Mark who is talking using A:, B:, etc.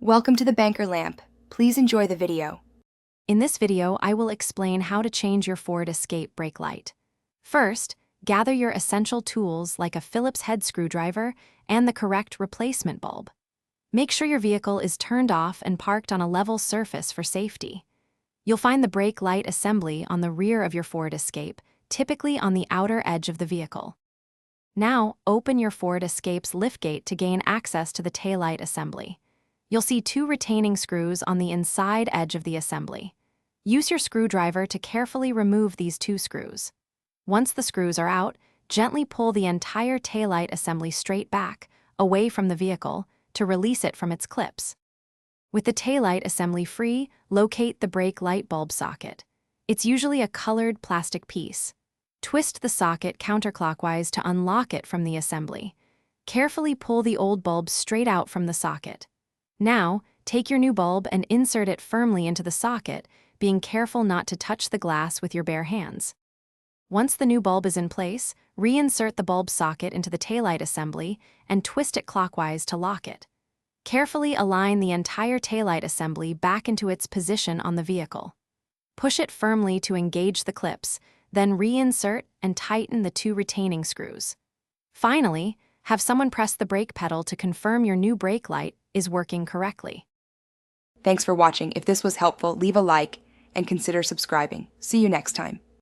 A: Welcome to the banker lamp. Please enjoy the video.
B: In this video, I will explain how to change your Ford Escape brake light. First, gather your essential tools like a Phillips head screwdriver and the correct replacement bulb. Make sure your vehicle is turned off and parked on a level surface for safety. You'll find the brake light assembly on the rear of your Ford Escape, typically on the outer edge of the vehicle. Now, open your Ford Escape's liftgate to gain access to the taillight assembly. You'll see two retaining screws on the inside edge of the assembly. Use your screwdriver to carefully remove these two screws. Once the screws are out, gently pull the entire taillight assembly straight back, away from the vehicle, to release it from its clips. With the taillight assembly free, locate the brake light bulb socket. It's usually a colored plastic piece. Twist the socket counterclockwise to unlock it from the assembly. Carefully pull the old bulb straight out from the socket. Now, take your new bulb and insert it firmly into the socket, being careful not to touch the glass with your bare hands. Once the new bulb is in place, reinsert the bulb socket into the taillight assembly and twist it clockwise to lock it. Carefully align the entire taillight assembly back into its position on the vehicle. Push it firmly to engage the clips, then reinsert and tighten the two retaining screws. Finally, have someone press the brake pedal to confirm your new brake light is working correctly.
A: Thanks for watching. If this was helpful, leave a like and consider subscribing. See you next time.